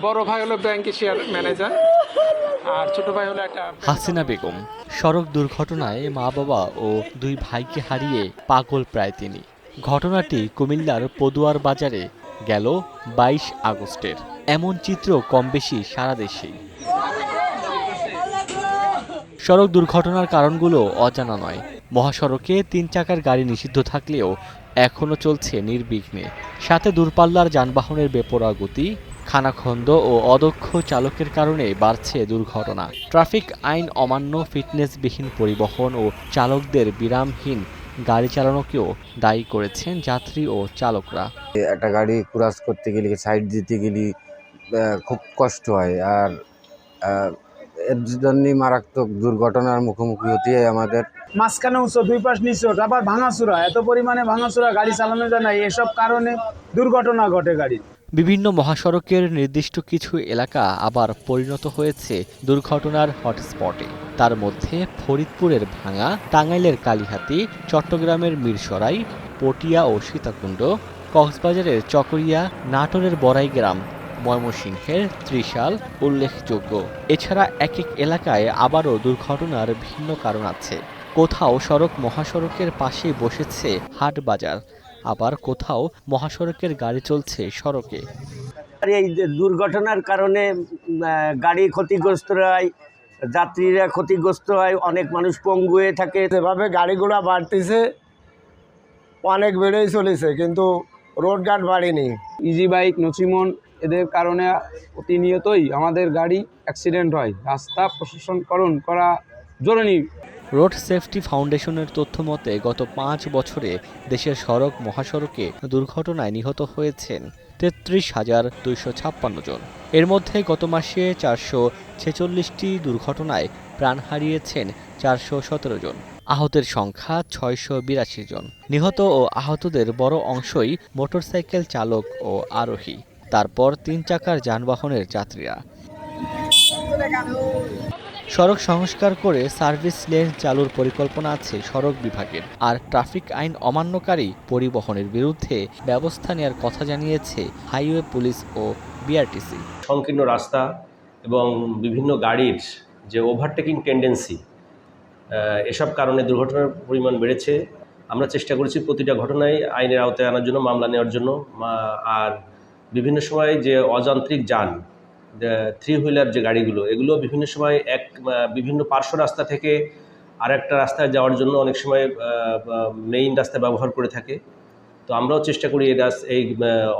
বড় ভাই হলো ব্যাংক এশিয়ার ম্যানেজার, আর ছোট ভাই হলো একটা। হাসিনা বেগম সড়ক দুর্ঘটনায় মা বাবা ও দুই ভাইকে হারিয়ে পাগল প্রায় তিনি। ঘটনাটি কুমিল্লার পদুয়ার বাজারে গেল ২২ আগস্টের। এমন চিত্র কম বেশি সারা দেশেই। সড়ক দুর্ঘটনার কারণগুলো অজানা নয়। মহাসড়কে ৩ চাকার গাড়ি নিষিদ্ধ থাকলেও এখনও চলছে নির্বিঘ্নে। সাথে দূরপাল্লার যানবাহনের বেপরোয়া গতি, খানাখন্দ ও অদক্ষ চালকের কারণে বাড়ছে দুর্ঘটনা। ট্রাফিক আইন অমান্য, ফিটনেসবিহীন পরিবহন ও চালকদের বিরামহীন গাড়ি চালানোকেও দায়ী করেছেন যাত্রী ও চালকরা। একটা গাড়ি ক্রস করতে গেলে, সাইড দিতে গেলে খুব কষ্ট হয়। আর এর জন্যই মারাত্মক দুর্ঘটনার মুখোমুখি হতে হয় আমাদের। মাঝখানে উঁচু, দুই পাশ নিচু, আবার ভাঙাচুরা, এত পরিমাণে ভাঙাচুরা, গাড়ি চালানো যায় না। এসব কারণে দুর্ঘটনা ঘটে গাড়ির। বিভিন্ন মহাসড়কের নির্দিষ্ট কিছু এলাকা আবার পরিণত হয়েছে দুর্ঘটনার হটস্পটে। তার মধ্যে ফরিদপুরের ভাঙা, টাঙ্গাইলের কালিহাতী, চট্টগ্রামের মিরসরাই, পটিয়া ও সীতাকুণ্ড, কক্সবাজারের চকরিয়া, নাটোরের বড়াইগ্রাম, ময়মনসিংহের ত্রিশাল উল্লেখযোগ্য। এছাড়া এক এক এলাকায় আবারও দুর্ঘটনার ভিন্ন কারণ আছে। কোথাও সড়ক মহাসড়কের পাশেই বসেছে হাট বাজার, আবার কোথাও মহাসড়কের গাড়ি চলছে সড়কে। এই দুর্ঘটনার কারণে গাড়ি ক্ষতিগ্রস্ত হয়, যাত্রীরা ক্ষতিগ্রস্ত হয়, অনেক মানুষ পঙ্গু হয়ে থাকে। যেভাবে গাড়িগুলো বাড়তেছে অনেক বেড়েই চলেছে, কিন্তু রোডঘাট বাড়েনি। ইজি বাইক, নচিমন, এদের কারণে প্রতিনিয়তই আমাদের গাড়ি অ্যাক্সিডেন্ট হয়। রাস্তা প্রশাসনকরণ করা জরুরি। রোড সেফটি ফাউন্ডেশনের তথ্য মতে গত ৫ বছরে দেশের সড়ক মহাসড়কে দুর্ঘটনায় নিহত হয়েছেন ৩৩,২৫৬ জন। এর মধ্যে গত মাসে ৪৪৬টি দুর্ঘটনায় প্রাণ হারিয়েছেন ৪১৭ জন। আহতের সংখ্যা ৬৮২ জন। নিহত ও আহতদের বড় অংশই মোটরসাইকেল চালক ও আরোহী, তারপর ৩ চাকার যানবাহনের যাত্রীরা। সড়ক সংস্কার করে সার্ভিস লেন চালুর পরিকল্পনা আছে সড়ক বিভাগের। আর ট্রাফিক আইন অমান্যকারী পরিবহনের বিরুদ্ধে ব্যবস্থা নেওয়ার কথা জানিয়েছে হাইওয়ে পুলিশ ও বিআরটিসি। সংকীর্ণ রাস্তা এবং বিভিন্ন গাড়ির যে ওভারটেকিং টেন্ডেন্সি, এসব কারণে দুর্ঘটনার পরিমাণ বেড়েছে। আমরা চেষ্টা করেছি প্রতিটা ঘটনায় আইনের আওতায় আনার জন্য, মামলা নেওয়ার জন্য। আর বিভিন্ন সময় যে অযান্ত্রিক যান, থ্রি হুইলার যে গাড়িগুলো, এগুলো বিভিন্ন সময় বিভিন্ন পার্শ্ব রাস্তা থেকে আরেকটা রাস্তায় যাওয়ার জন্য অনেক সময় মেইন রাস্তা ব্যবহার করে থাকে। তো আমরাও চেষ্টা করি এই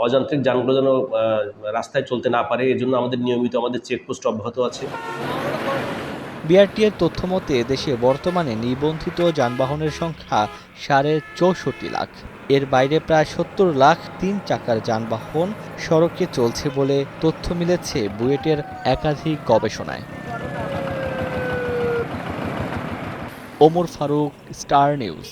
অযান্ত্রিক যানগুলো যেন রাস্তায় চলতে না পারে। এজন্য আমাদের নিয়মিত আমাদের চেকপোস্ট অব্যাহত আছে। বিআরটিএর তথ্য মতে দেশে বর্তমানে নিবন্ধিত যানবাহনের সংখ্যা ৬৪ লাখ। এর বাইরে প্রায় ৭০ লাখ ৩ চাকার যানবাহন সড়কে চলছে বলে তথ্য মিলেছে বুয়েটের একাধিক গবেষণায়। Omar Faruk, Star news.